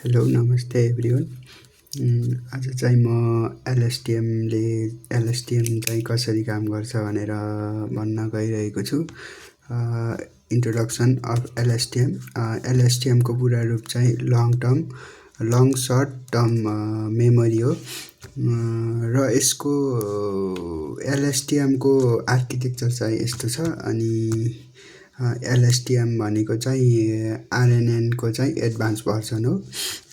Hello नमस्ते everyone. आज चाहिँ म एलएसटिएम चाहिँ कसरी काम गर्छ भनेर भन्न गइरहेको छु। Introduction of एलएसटिएम। एलएसटिएमको पुरा रूप चाहिँ लङ सर्ट टर्म मेमोरी हो र यसको एलएसटिएमको आर्किटेक्चर चाहिँ यस्तो छ। अनि एलएसटिएम भनेको चाहिँ आरएनएनको चाहिँ एडभान्स भर्सन हो।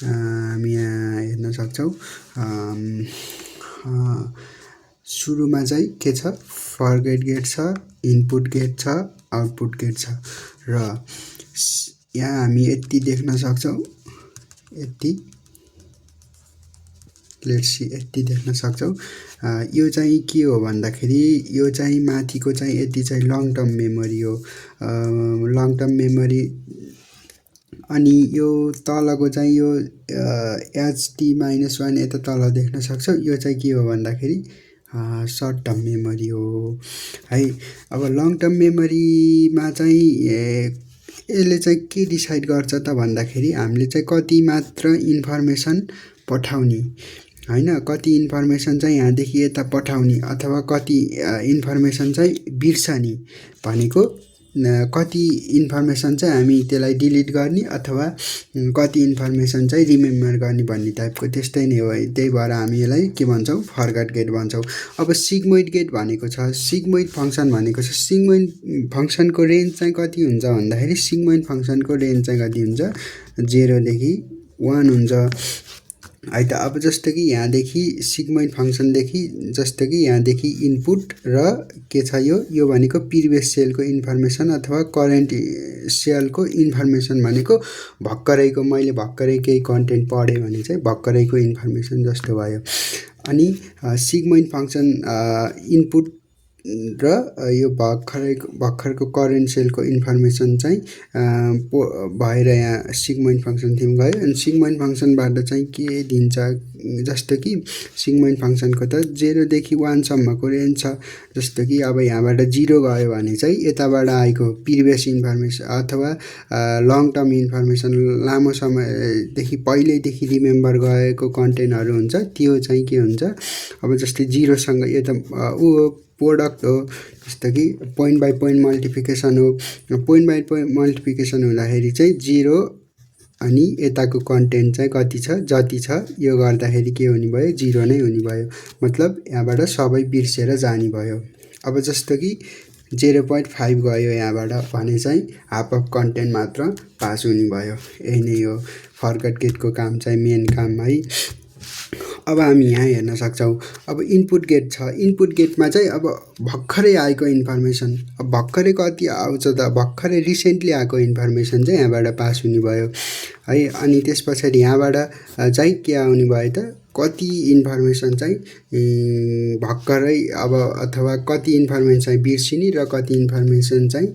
हामी यहाँ हेर्न सक्छौँ सुरुमा चाहिँ के छ, फरगेट गेट छ, इनपुट गेट छ, आउटपुट गेट छ र यहाँ हामी यति देख्न सक्छौँ, यति देख्न सक्छौँ। यो चाहिँ के हो भन्दाखेरि यो चाहिँ माथिको चाहिँ यति चाहिँ लङ टर्म मेमोरी हो, लङ टर्म मेमोरी। अनि यो तलको चाहिँ यो HT-1 यता तल देख्न सक्छौँ। यो चाहिँ के हो भन्दाखेरि सर्ट टर्म मेमोरी हो है। अब लङ टर्म मेमोरीमा चाहिँ यसले चाहिँ के डिसाइड गर्छ त भन्दाखेरि हामीले चाहिँ कति मात्र इन्फर्मेसन पठाउने हैन, कति इन्फर्मेसन चाहिँ यहाँदेखि यता पठाउने अथवा कति इन्फर्मेसन चाहिँ बिर्सने भनेको, कति इन्फर्मेसन चाहिँ हामी त्यसलाई डिलिट गर्ने अथवा कति इन्फर्मेसन चाहिँ रिमेम्बर गर्ने भन्ने टाइपको त्यस्तै नै हो। त्यही भएर हामी यसलाई के भन्छौँ, फरगेट गेट भन्छौँ। अब सिगमोइड गेट भनेको छ, सिगमोइड फङ्सन भनेको छ। सिगमोइड फङ्सनको रेन्ज चाहिँ कति हुन्छ भन्दाखेरि सिगमोइड फङ्सनको रेन्ज चाहिँ कति हुन्छ, 0 देखि 1 हुन्छ है त। अब जस्तो कि यहाँदेखि सिगमोइड फङ्सनदेखि जस्तो कि यहाँदेखि इनपुट र के छ, यो भनेको प्रिभियस सेलको इन्फर्मेसन अथवा करेन्ट सेलको इन्फर्मेसन भनेको भर्खरैको मैले भर्खरै केही कन्टेन्ट पढेँ भने चाहिँ भर्खरैको इन्फर्मेसन जस्तो भयो। अनि सिगमोइड फङ्सन इनपुट र यो भर्खरको करेन्ट सेलको इन्फर्मेसन चाहिँ भएर यहाँ सिगमोइड फङ्सनतिर गयो। अनि सिगमोइड फङ्सनबाट चाहिँ के दिन्छ, जस्तो कि सिगमोइड फङ्सनको त 0 देखि 1 सम्मको रेन्ज छ। जस्तो कि अब यहाँबाट 0 गयो भने चाहिँ यताबाट आएको प्रिभियस इन्फर्मेसन अथवा लङ टर्म इन्फर्मेसन, लामो समयदेखि पहिल्यैदेखि रिमेम्बर गएको कन्टेन्टहरू हुन्छ, त्यो चाहिँ के हुन्छ। अब जस्तै 0 सँग यो त प्रोडक्ट हो, जस्तो कि पोइन्ट बाई पोइन्ट मल्टिप्लिकेसन हो। पोइन्ट बाई पोइन्ट मल्टिप्लिकेसन हुँदाखेरि चाहिँ 0 अनि यताको कन्टेन्ट चाहिँ कति छ, जति छ, यो गर्दाखेरि के हुने भयो, 0 नै हुने भयो। मतलब यहाँबाट सबै बिर्सेर जाने भयो। अब जस्तो कि 0.5 गयो यहाँबाट भने चाहिँ हाफ अफ कन्टेन्ट मात्र पास हुने भयो। यही नै हो फरगेट गेटको काम चाहिँ, मेन काम है। अब हामी यहाँ हेर्न सक्छौँ, अब इनपुट गेट छ। इनपुट गेटमा चाहिँ अब भर्खरै आएको इन्फर्मेसन, अब भर्खरै कति आउँछ त, भर्खरै रिसेन्टली आएको इन्फर्मेसन चाहिँ यहाँबाट पास हुने भयो है। अनि त्यस पछाडि यहाँबाट चाहिँ के आउने भयो त, कति इन्फर्मेसन चाहिँ भर्खरै अब अथवा कति इन्फर्मेसन चाहिँ बिर्सिने र कति इन्फर्मेसन चाहिँ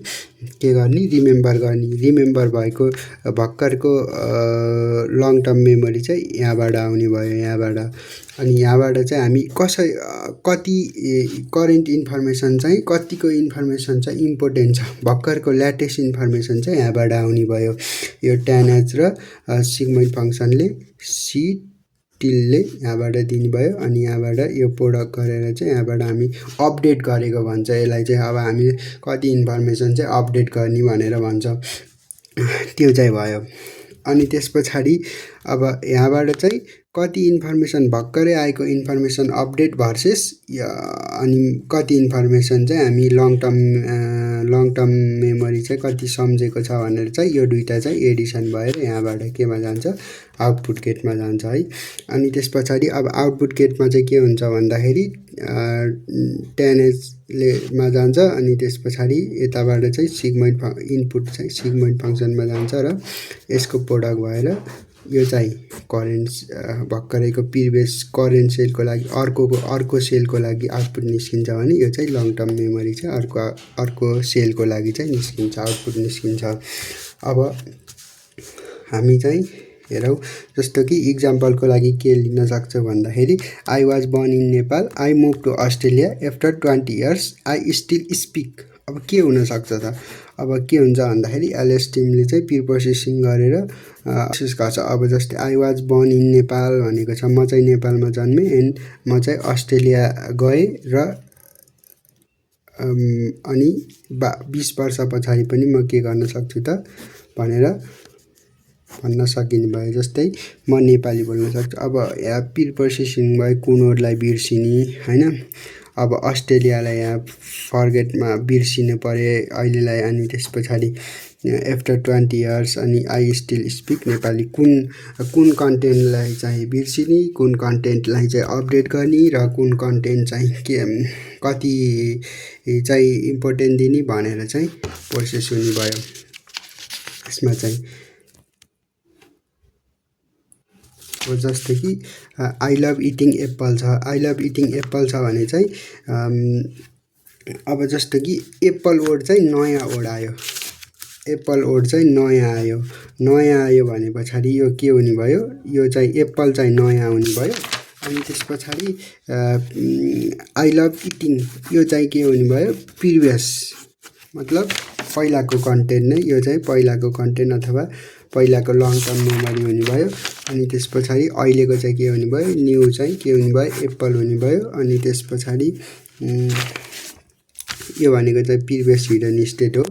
के गर्ने, रिमेम्बर गर्ने। रिमेम्बर भएको भर्खरको लङ टर्म मेमोरी चाहिँ यहाँबाट आउने भयो, यहाँबाट। अनि यहाँबाट चाहिँ हामी कति करेन्ट इन्फर्मेसन चाहिँ, कतिको इन्फर्मेसन चाहिँ इम्पोर्टेन्ट छ, भर्खरको ल्याटेस्ट इन्फर्मेसन चाहिँ यहाँबाट आउने भयो। यो tan h र सिगमोइड फङ्सनले टिलले यहाँबाट दिनुभयो। अनि यहाँबाट यो प्रोडक्ट गरेर चाहिँ यहाँबाट हामी अपडेट गरेको भन्छ यसलाई चाहिँ। अब हामी कति इन्फर्मेसन चाहिँ अपडेट गर्ने भनेर भन्छ, त्यो चाहिँ भयो। अनि त्यस पछाडि अब यहाँबाट चाहिँ कति इन्फर्मेसन भर्खरै आएको इन्फर्मेसन अपडेट भर्सेस अनि कति इन्फर्मेसन चाहिँ हामी लङ टर्म मेमोरी चाहिँ कति सम्झेको छ भनेर चाहिँ यो दुईटा चाहिँ एडिसन भएर यहाँबाट केमा जान्छ, आउटपुट गेटमा जान्छ है। अनि त्यस पछाडि अब आउटपुट गेटमा चाहिँ के हुन्छ भन्दाखेरि tan h मा जान्छ। अनि त्यस पछाडि यताबाट चाहिँ सिगमोइड इनपुट चाहिँ सिगमोइड फङ्सनमा जान्छ र यसको प्रोडक्ट भएर यो चाहिँ करेन्ट भर्खरैको प्रिभियस करेन्ट सेलको लागि अर्को सेलको लागि आउटपुट निस्किन्छ भने यो चाहिँ लङ टर्म मेमोरी चाहिँ अर्को सेलको लागि चाहिँ निस्किन्छ, आउटपुट निस्किन्छ। अब हामी चाहिँ हेरौँ, जस्तो कि इक्जाम्पलको लागि के लिन सक्छौँ भन्दाखेरि I was born in Nepal, I move to Australia after 20 years, I still speak अब के हुनसक्छ त, अब के हुन्छ भन्दाखेरि एलएस टिमले चाहिँ प्री प्रोसेसिङ गरेर कोसिस गर्छ। अब जस्तै I was born in Nepal भनेको छ, म चाहिँ नेपालमा जन्मेँ एन्ड म चाहिँ अस्ट्रेलिया गएँ र अनि 20 वर्ष पछाडि पनि म के गर्न सक्छु त भनेर भन्न सकिने भयो। जस्तै म नेपाली बोल्न सक्छु। अब यहाँ प्री प्रोसेसिङ भयो कुनोरलाई बिर्सिने होइन, अब अस्ट्रेलियालाई यहाँ फर्गेटमा बिर्सिनु पऱ्यो अहिलेलाई। अनि त्यस पछाडि आफ्टर 20 years अनि आई स्टिल स्पिक नेपाली, कुन कन्टेन्टलाई चाहिँ बिर्सिने, कुन कन्टेन्टलाई चाहिँ अपडेट गर्ने र कुन कन्टेन्ट चाहिँ के कति चाहिँ इम्पोर्टेन्ट दिने भनेर चाहिँ प्रोसेस हुने भयो। यसमा चाहिँ जस्तै कि आई लभ इटिङ एप्पल छ, आई लभ इटिङ एप्पल छ भने चाहिँ अब जस्तो कि एप्पल वर्ड चाहिँ नयाँ वर्ड आयो, एप्पल वर्ड चाहिँ नयाँ आयो भने पछाडि यो के हुने भयो, यो चाहिँ एप्पल चाहिँ नयाँ हुने भयो। अनि त्यस पछाडि आई लभ इटिङ यो चाहिँ के हुने भयो, प्रिभियस मतलब पहिलाको कन्टेन्ट नै, यो चाहिँ पहिलाको कन्टेन्ट अथवा पहिलाको लङ टर्म मेमोरी हुने भयो। अनि त्यस पछाडि अहिलेको चाहिँ के हुने भयो, न्यू चाहिँ के हुने भयो, एप्पल हुने भयो। अनि त्यस पछाडि यो भनेको चाहिँ प्रिभियस हिडन स्टेट हो।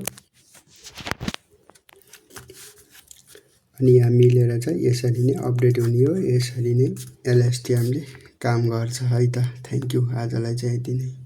अनि यहाँ मिलेर चाहिँ यसरी नै अपडेट हुने हो, यसरी नै एलएसटिएमले काम गर्छ है त। थ्याङ्क यू, आजलाई चाहिँ यति नै।